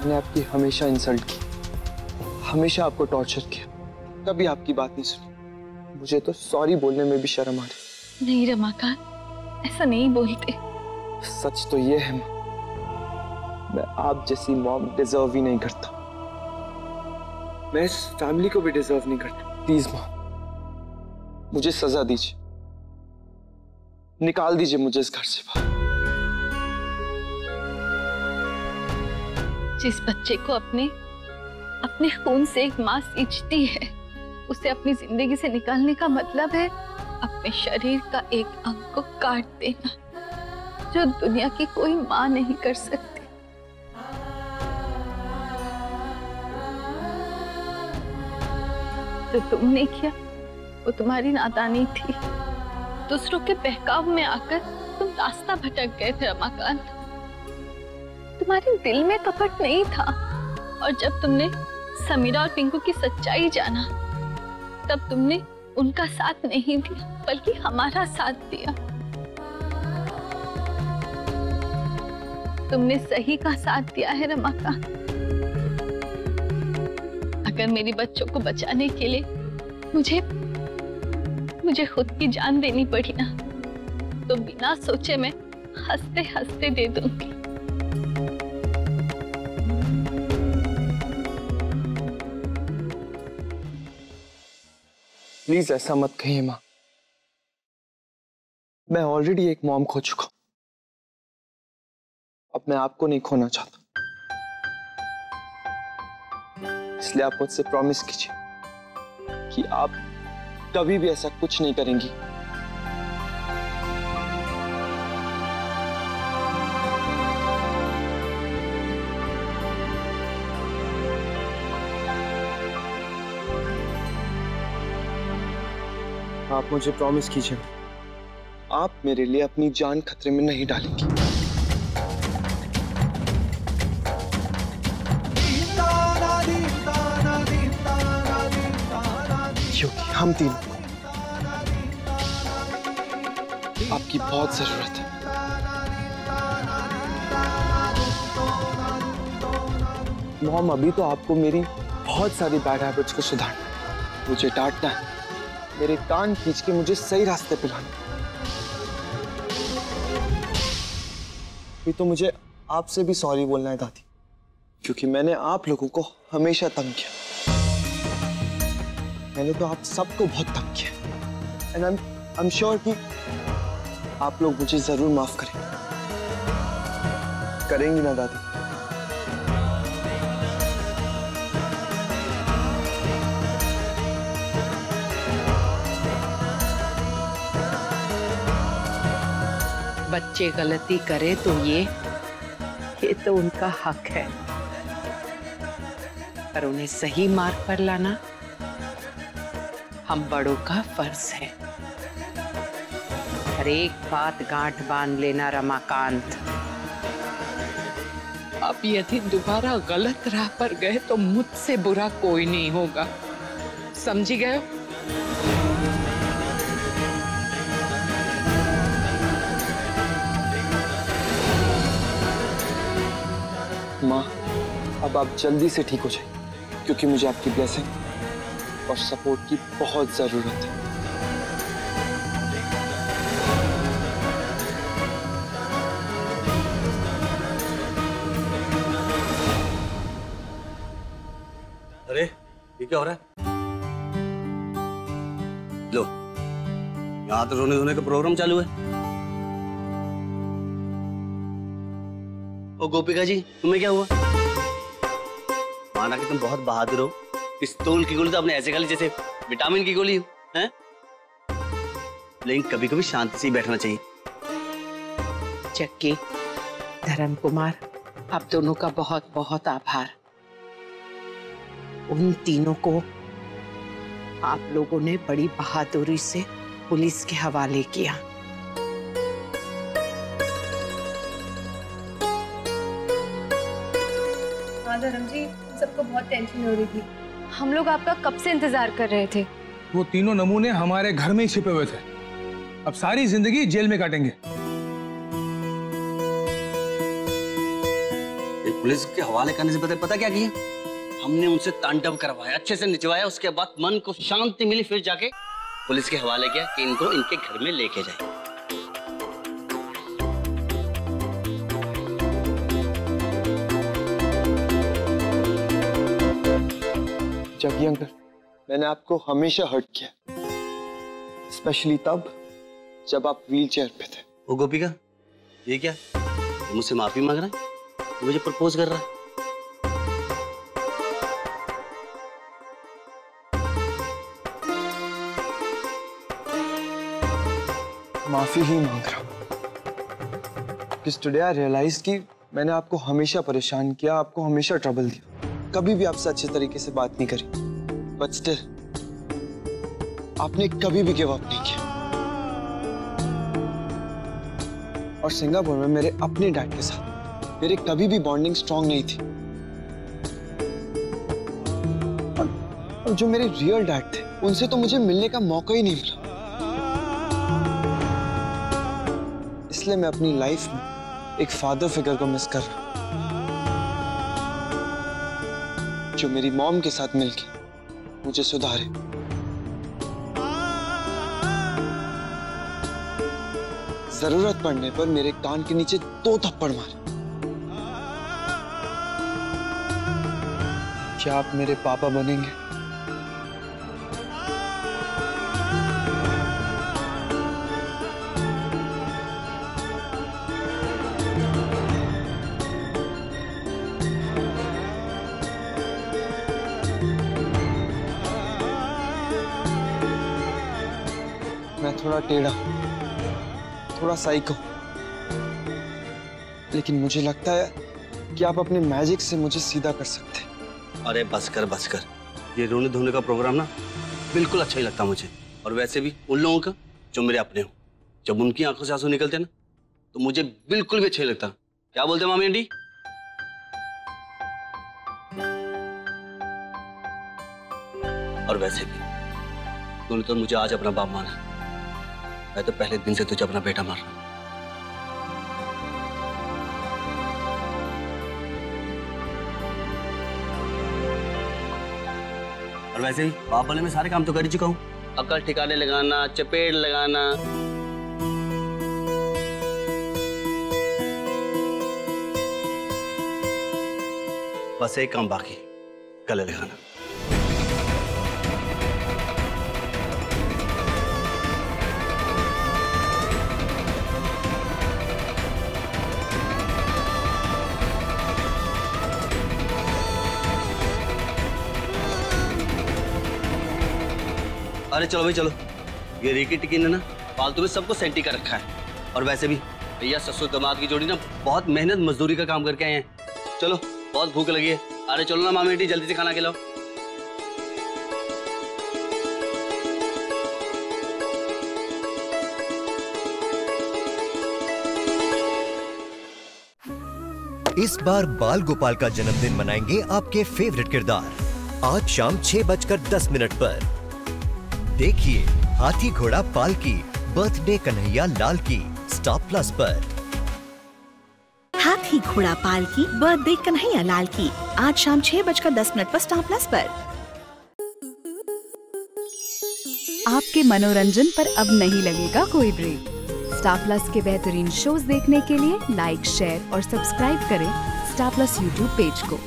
मैंने आपकी हमेशा इंसल्ट की, हमेशा आपको टॉर्चर किया, कभी आपकी बात नहीं सुनी। मुझे तो सॉरी बोलने में भी शर्म आ रही। नहीं रमाकांत, ऐसा नहीं बोलते। सच तो ये है माँ, मैं आप जैसी मॉम डिजर्व ही नहीं करता। मैं इस फैमिली को भी डिजर्व नहीं करता। प्लीज माँ, मुझे सजा दीजिए, निकाल दीजिए मुझे इस घर से बाहर। जिस बच्चे को अपने खून से एक माँ सींचती है, उसे अपनी जिंदगी से निकालने का मतलब है अपने शरीर का एक अंग को काट देना, जो दुनिया की कोई माँ नहीं कर सकती। जो तुमने किया वो तुम्हारी नादानी थी। दूसरों के बहकाव में आकर तुम रास्ता भटक गए थे रमाकांत। तुम्हारे दिल में कपट नहीं था, और जब तुमने समीरा और पिंकू की सच्चाई जाना, तब तुमने उनका साथ नहीं दिया बल्कि हमारा साथ दिया। तुमने सही का साथ दिया है रमाकांत। अगर मेरे बच्चों को बचाने के लिए मुझे खुद की जान देनी पड़ी ना, तो बिना सोचे मैं हंसते हंसते दे दूंगी। प्लीज ऐसा मत कहिए माँ, मैं ऑलरेडी एक मॉम खो चुका हूं, अब मैं आपको नहीं खोना चाहता। इसलिए आप मुझसे प्रॉमिस कीजिए कि आप कभी भी ऐसा कुछ नहीं करेंगी। आप मुझे प्रॉमिस कीजिए, आप मेरे लिए अपनी जान खतरे में नहीं डालेंगी। क्योंकि हम तीनों को आपकी बहुत जरूरत है। मॉम, अभी तो आपको मेरी बहुत सारी बैड हैबिट्स को सुधारना है, मुझे डांटना है, मेरे कान खींच के मुझे सही रास्ते पे लाना। ये तो मुझे आपसे भी सॉरी बोलना है दादी, क्योंकि मैंने आप लोगों को हमेशा तंग किया। मैंने तो आप सबको बहुत तंग किया। एंड आई एम श्योर कि आप लोग मुझे जरूर माफ करेंगी ना दादी? बच्चे गलती करे तो ये तो उनका हक है, पर उन्हें सही मार्ग पर लाना हम बड़ों का फर्ज है। हर एक बात गांठ बांध लेना रमाकांत। अब यदि दोबारा गलत राह पर गए तो मुझसे बुरा कोई नहीं होगा, समझी गए? माँ, अब आप जल्दी से ठीक हो जाइए, क्योंकि मुझे आपकी ब्लेसिंग और सपोर्ट की बहुत जरूरत है। अरे ये क्या हो रहा है? लो, यहाँ तो रोने धोने का प्रोग्राम चालू है। ओ गोपिका जी, तुम्हें क्या हुआ? माना कि तुम बहुत बहादुर हो, पिस्तौल की गोली तो आपने ऐसे खाली जैसे विटामिन की गोली है, लेकिन कभी कभी शांति से ही बैठना चाहिए। चक्की, धर्म कुमार, आप दोनों का बहुत बहुत आभार। उन तीनों को आप लोगों ने बड़ी बहादुरी से पुलिस के हवाले किया। हाँ धर्म जी, सबको बहुत टेंशन हो रही थी। हम लोग आपका कब से इंतजार कर रहे थे। वो तीनों नमूने हमारे घर में ही छिपे हुए थे, अब सारी जिंदगी जेल में काटेंगे। एक पुलिस के हवाले करने से पता क्या किया? हमने उनसे तांडव करवाया, अच्छे से निचवाया, उसके बाद मन को शांति मिली, फिर जाके पुलिस के हवाले किया कि इनको इनके घर में लेके जाए। जगी अंकल, मैंने आपको हमेशा हर्ट किया, स्पेशली तब जब आप व्हीलचेयर पे थे। ओ गोपिका, ये क्या? मुझसे माफी मांग रहा है? मुझे प्रपोज कर रहा है? माफी ही मांग रहा हूं। Because today I realized कि मैंने आपको हमेशा परेशान किया, आपको हमेशा ट्रबल दिया, कभी भी आपसे अच्छे तरीके से बात नहीं करी। बट स्टिल आपने कभी भी गिव अप नहीं किया। और सिंगापुर में मेरे अपने डैड के साथ मेरे कभी भी बॉन्डिंग स्ट्रांग नहीं थी। और जो मेरे रियल डैड थे उनसे तो मुझे मिलने का मौका ही नहीं मिला। इसलिए मैं अपनी लाइफ में एक फादर फिगर को मिस कर रहा हूं, जो मेरी मॉम के साथ मिलके मुझे सुधारे। जरूरत पड़ने पर मेरे कान के नीचे 2 थप्पड़ मारे। क्या आप मेरे पापा बनेंगे? मैं थोड़ा टेढ़ा, थोड़ा साइको, लेकिन मुझे लगता है कि आप अपने मैजिक से मुझे सीधा कर सकते हैं। अरे बस कर। ये रोने धोने का प्रोग्राम ना बिल्कुल अच्छा ही लगता मुझे। और वैसे भी उन लोगों का जो मेरे अपने हो, जब उनकी आंखों से आंसू निकलते ना तो मुझे बिल्कुल भी अच्छा नहीं लगता। क्या बोलते हैं मामी आंटी? और वैसे भी तूने तो मुझे आज अपना बाप माना, मैं तो पहले दिन से तुझे अपना बेटा मान रहा हूं। और वैसे ही बाप वाले में सारे काम तो कर ही चुका हूं। अकल ठिकाने लगाना, चपेट लगाना, बस एक काम बाकी, गले लगाना। अरे चलो भाई चलो, ये रिकी टिकी ने ना फालतू में सबको सेंटी कर रखा है। और वैसे भी भैया ससुर दामाद की जोड़ी ना बहुत मेहनत मजदूरी का काम करके आए हैं। चलो, बहुत भूख लगी है। अरे चलो ना मामी आंटी, जल्दी से खाना खिलाओ। इस बार बाल गोपाल का जन्मदिन मनाएंगे आपके फेवरेट किरदार। आज शाम 6:10 पर देखिए हाथी घोड़ा पालकी बर्थडे कन्हैया लाल की स्टार+ पर। हाथी घोड़ा पालकी बर्थडे कन्हैया लाल की आज शाम 6:10 पर स्टार+ पर। आपके मनोरंजन पर अब नहीं लगेगा कोई ब्रेक। स्टार+ के बेहतरीन शोज देखने के लिए लाइक, शेयर और सब्सक्राइब करें स्टार+ यूट्यूब पेज को।